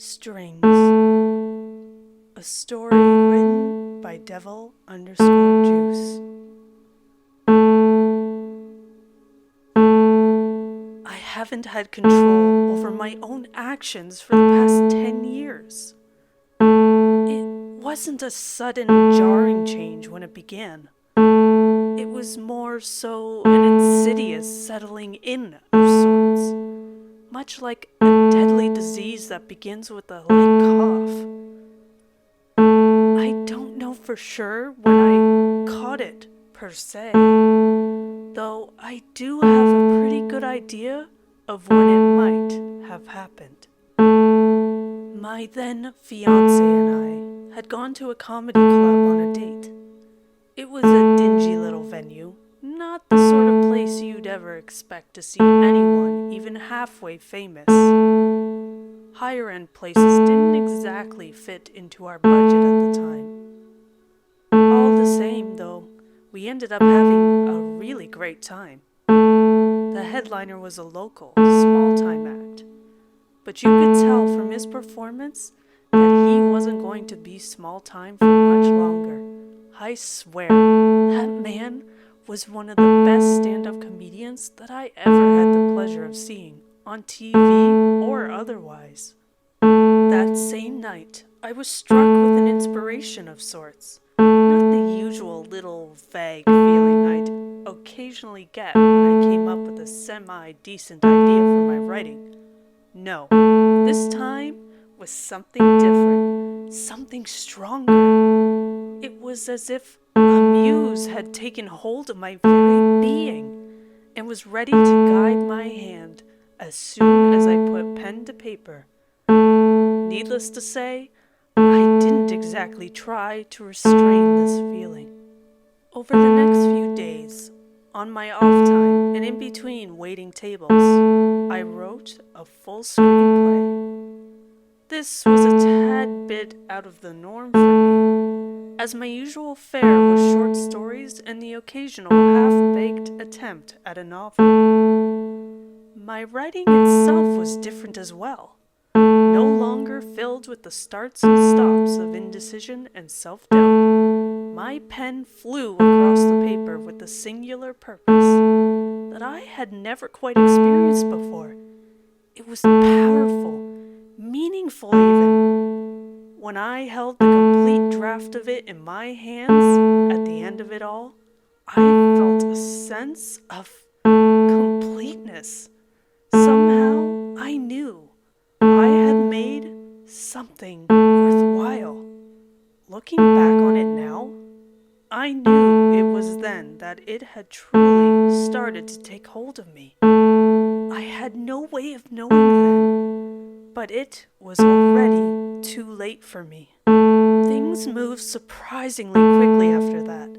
Strings. A story written by Devil_Juice. I haven't had control over my own actions for the past 10 years. It wasn't a sudden, jarring change when it began. It was more so an insidious settling in of sorts, much like a deadly disease that begins with a light cough. I don't know for sure when I caught it, per se, though I do have a pretty good idea of when it might have happened. My then fiancé and I had gone to a comedy club on a date. It was a dingy little venue, not the sort of place you'd ever expect to see anyone even halfway famous. Higher-end places didn't exactly fit into our budget at the time. All the same, though, we ended up having a really great time. The headliner was a local, small-time act, but you could tell from his performance that he wasn't going to be small-time for much longer. I swear, that man was one of the best stand-up comedians that I ever had the pleasure of seeing, on TV or otherwise. That same night, I was struck with an inspiration of sorts. Not the usual little vague feeling I'd occasionally get when I came up with a semi-decent idea for my writing. No, this time was something different, something stronger. It was as if a muse had taken hold of my very being and was ready to guide my hand as soon as I put pen to paper. Needless to say, I didn't exactly try to restrain this feeling. Over the next few days, on my off time and in between waiting tables, I wrote a full screenplay. This was a tad bit out of the norm for me, as my usual fare was short stories and the occasional half-baked attempt at a novel. My writing itself was different as well, no longer filled with the starts and stops of indecision and self-doubt. My pen flew across the paper with a singular purpose that I had never quite experienced before. It was powerful, meaningful even. When I held the complete draft of it in my hands at the end of it all, I felt a sense of completeness. Somehow I knew I had made something worthwhile. Looking back on it now, I knew it was then that it had truly started to take hold of me. I had no way of knowing then, but it was already too late for me. Things moved surprisingly quickly after that.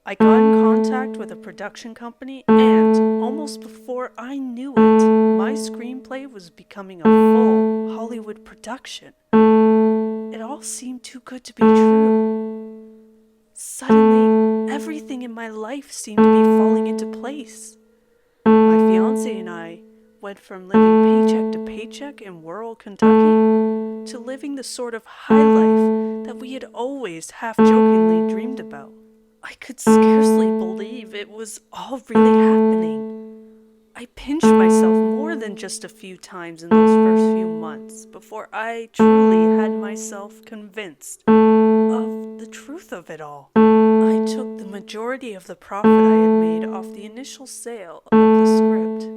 I got in contact with a production company and, almost before I knew it, my screenplay was becoming a full Hollywood production. It all seemed too good to be true. Suddenly, everything in my life seemed to be falling into place. My fiancé and I went from living paycheck to paycheck in rural Kentucky to living the sort of high life that we had always half-jokingly dreamed about. I could scarcely believe it was all really happening. I pinched myself more than just a few times in those first few months before I truly had myself convinced of the truth of it all. I took the majority of the profit I had made off the initial sale of the script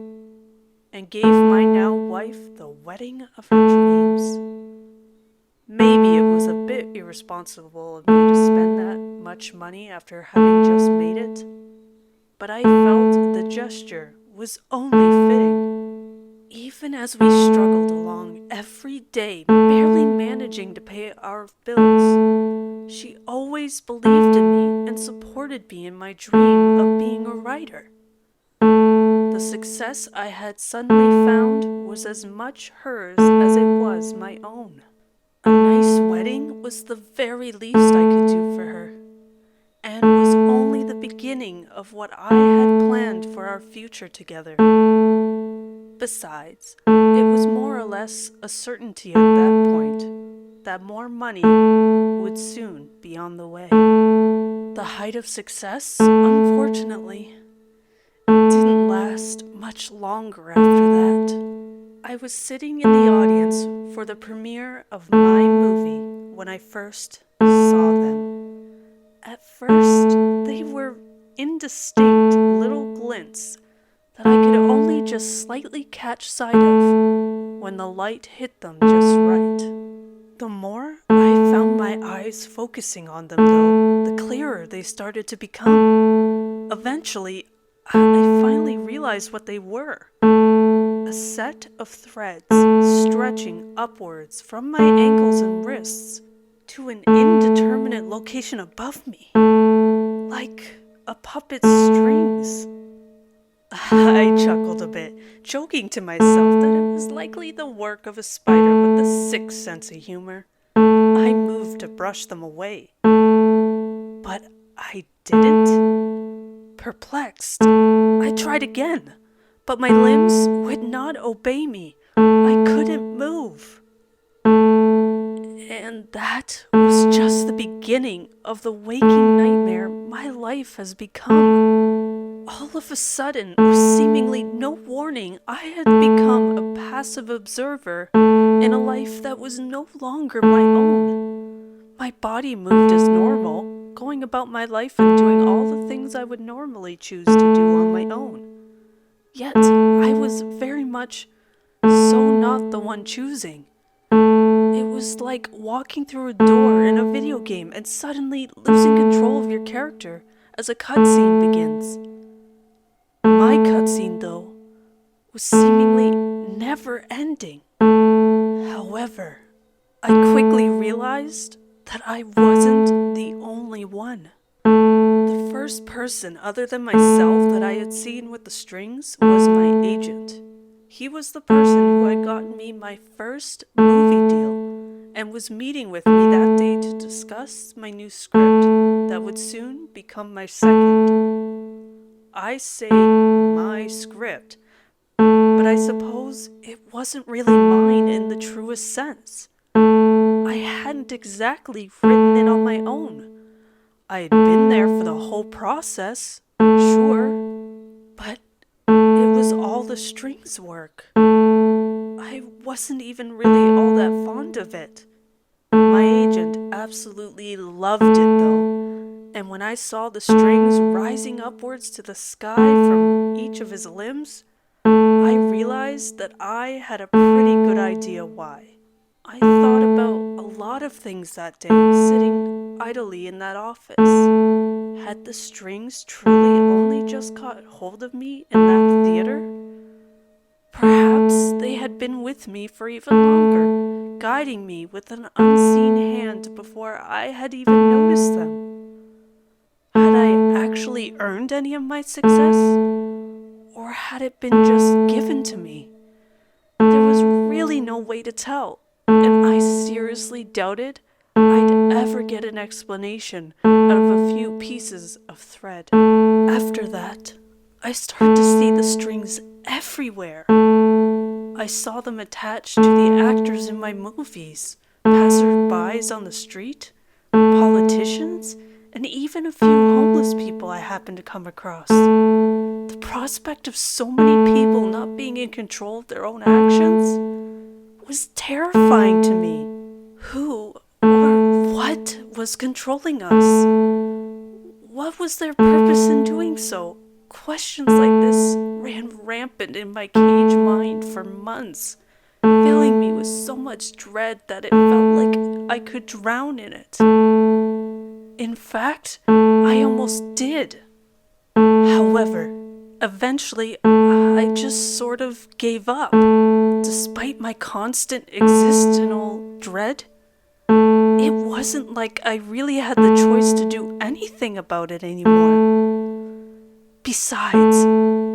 and gave my now wife the wedding of her dreams. Maybe it was a bit irresponsible of me to spend that much money after having just made it, but I felt the gesture was only fitting. Even as we struggled along every day, barely managing to pay our bills, she always believed in me and supported me in my dream of being a writer. The success I had suddenly found was as much hers as it was my own. A nice wedding was the very least I could do for her, and was only the beginning of what I had planned for our future together. Besides, It was more or less a certainty at that point that more money would soon be on the way. The height of success, unfortunately, didn't last much longer after that. I was sitting in the audience for the premiere of my movie when I first saw them. At first, they were indistinct little glints that I could only just slightly catch sight of when the light hit them just right. The more I found my eyes focusing on them, though, the clearer they started to become. Eventually, I finally realized what they were. A set of threads stretching upwards from my ankles and wrists to an indeterminate location above me, like a puppet's strings. I chuckled a bit, joking to myself that it was likely the work of a spider with a sick sense of humor. I moved to brush them away, but I didn't. Perplexed, I tried again, but my limbs would not obey me. I couldn't move. And that was just the beginning of the waking nightmare my life has become. All of a sudden, with seemingly no warning, I had become a passive observer in a life that was no longer my own. My body moved as normal, going about my life and doing all the things I would normally choose to do on my own. Yet, I was very much so not the one choosing. It was like walking through a door in a video game and suddenly losing control of your character as a cutscene begins. My cutscene, though, was seemingly never ending. However, I quickly realized that I wasn't the only one. The first person other than myself that I had seen with the strings was my agent. He was the person who had gotten me my first movie deal and was meeting with me that day to discuss my new script that would soon become my second. I say my script, but I suppose it wasn't really mine in the truest sense. I hadn't exactly written it on my own. I had been there for the whole process, sure, but it was all the strings work. I wasn't even really all that fond of it. My agent absolutely loved it though, and when I saw the strings rising upwards to the sky from each of his limbs, I realized that I had a pretty good idea why. I thought about a lot of things that day, sitting idly in that office. Had the strings truly only just caught hold of me in that theater? Perhaps they had been with me for even longer, guiding me with an unseen hand before I had even noticed them. Had I actually earned any of my success? Or had it been just given to me? There was really no way to tell, and I seriously doubted I'd ever get an explanation out of a few pieces of thread. After that, I started to see the strings everywhere. I saw them attached to the actors in my movies, passers-by on the street, politicians, and even a few homeless people I happened to come across. The prospect of so many people not being in control of their own actions was terrifying to me. Who or what was controlling us? What was their purpose in doing so? Questions like this ran rampant in my cage mind for months, filling me with so much dread that it felt like I could drown in it. In fact, I almost did. However, eventually, I just sort of gave up. Despite my constant existential dread, it wasn't like I really had the choice to do anything about it anymore. Besides,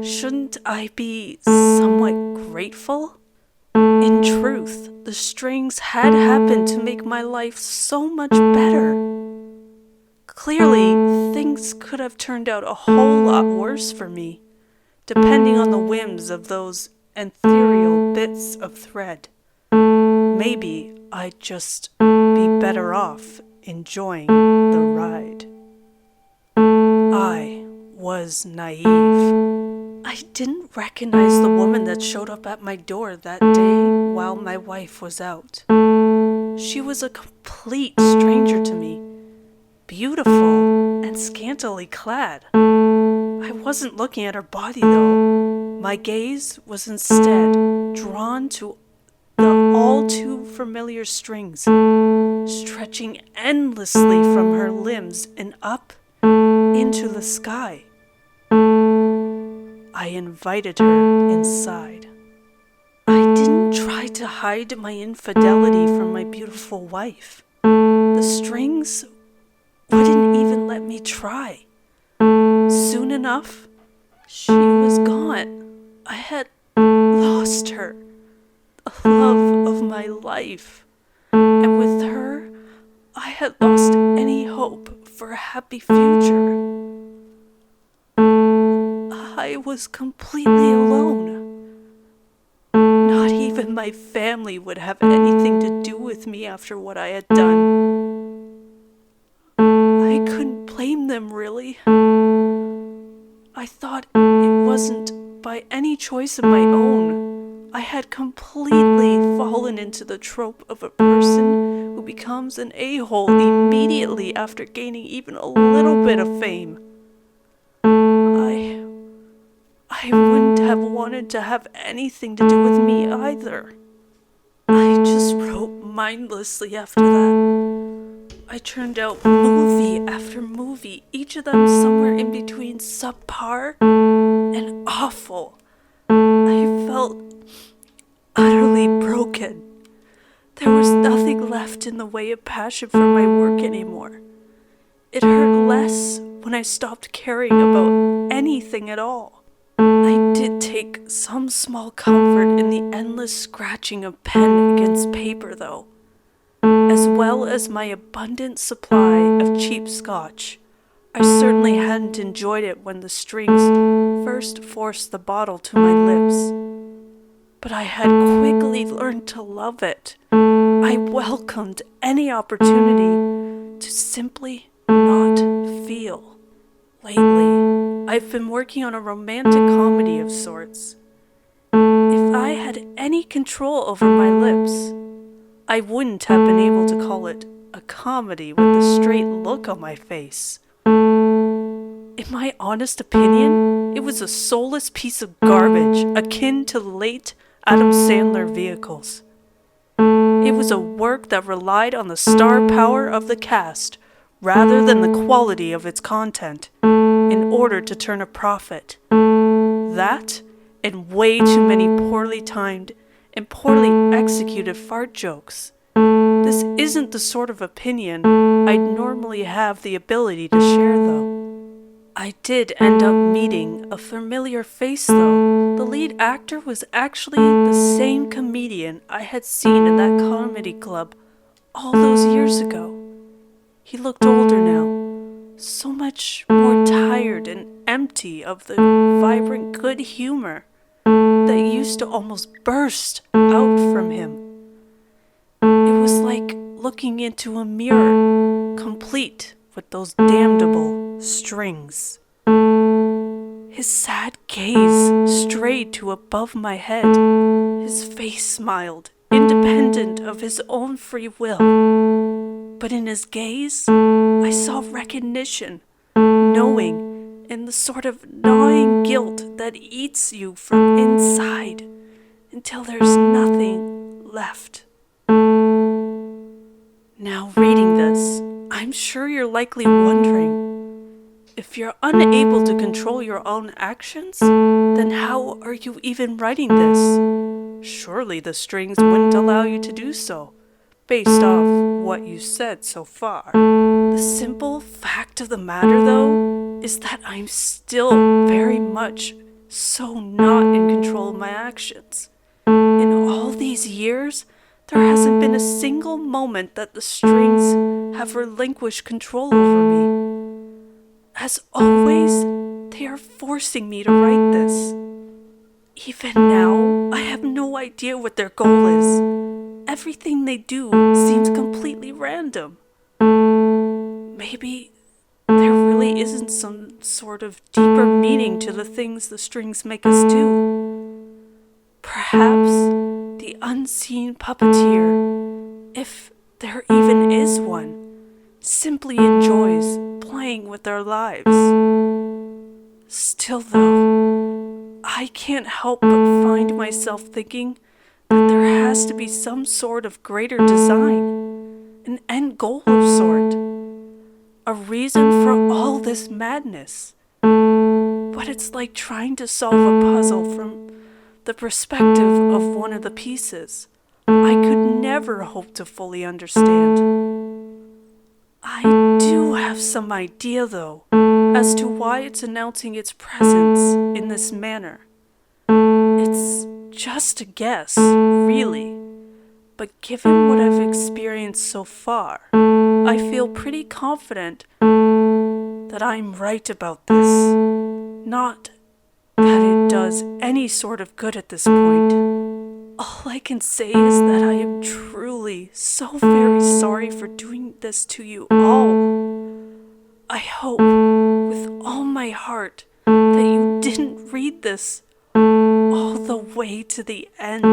shouldn't I be somewhat grateful? In truth, the strings had happened to make my life so much better. Clearly, things could have turned out a whole lot worse for me, depending on the whims of those and ethereal bits of thread. Maybe I'd just be better off enjoying the ride. I was naive. I didn't recognize the woman that showed up at my door that day while my wife was out. She was a complete stranger to me, beautiful and scantily clad. I wasn't looking at her body though. My gaze was instead drawn to the all too familiar strings, stretching endlessly from her limbs and up into the sky. I invited her inside. I didn't try to hide my infidelity from my beautiful wife. The strings wouldn't even let me try. Soon enough, she was gone. I had lost her, the love of my life. And with her, I had lost any hope for a happy future. I was completely alone. Not even my family would have anything to do with me after what I had done. I couldn't blame them, really. I thought it wasn't by any choice of my own. I had completely fallen into the trope of a person who becomes an a-hole immediately after gaining even a little bit of fame. I wouldn't have wanted to have anything to do with me either. I just wrote mindlessly after that. I churned out movie after movie, each of them somewhere in between subpar and awful. I felt utterly broken. There was nothing left in the way of passion for my work anymore. It hurt less when I stopped caring about anything at all. I did take some small comfort in the endless scratching of pen against paper, though, as well as my abundant supply of cheap scotch. I certainly hadn't enjoyed it when the strings first forced the bottle to my lips, but I had quickly learned to love it. I welcomed any opportunity to simply not feel. Lately, I've been working on a romantic comedy of sorts. If I had any control over my lips, I wouldn't have been able to call it a comedy with the straight look on my face. In my honest opinion, it was a soulless piece of garbage akin to late Adam Sandler vehicles. It was a work that relied on the star power of the cast rather than the quality of its content in order to turn a profit. That, and way too many poorly timed and poorly executed fart jokes. This isn't the sort of opinion I'd normally have the ability to share, though. I did end up meeting a familiar face, though. The lead actor was actually the same comedian I had seen in that comedy club all those years ago. He looked older now, so much more tired and empty of the vibrant good humor that used to almost burst out from him. It was like looking into a mirror, complete with those damnable strings. His sad gaze strayed to above my head. His face smiled, independent of his own free will. But in his gaze, I saw recognition, knowing, and the sort of gnawing guilt that eats you from inside until there's nothing left. Now reading this, I'm sure you're likely wondering, if you're unable to control your own actions, then how are you even writing this? Surely the strings wouldn't allow you to do so, based off what you said so far. The simple fact of the matter, though, is that I'm still very much so not in control of my actions. In all these years, there hasn't been a single moment that the strings have relinquished control over me. As always, they are forcing me to write this. Even now, I have no idea what their goal is. Everything they do seems completely random. Maybe there really isn't some sort of deeper meaning to the things the strings make us do. Perhaps the unseen puppeteer, if there even is one, simply enjoys playing with our lives. Still though, I can't help but find myself thinking that there has to be some sort of greater design, an end goal of sort, a reason for all this madness. But it's like trying to solve a puzzle from the perspective of one of the pieces I could never hope to fully understand. I do have some idea, though, as to why it's announcing its presence in this manner. It's just a guess, really, but given what I've experienced so far, I feel pretty confident that I'm right about this. Not that it does any sort of good at this point. All I can say is that I am truly so very sorry for doing this to you all. I hope with all my heart that you didn't read this all the way to the end.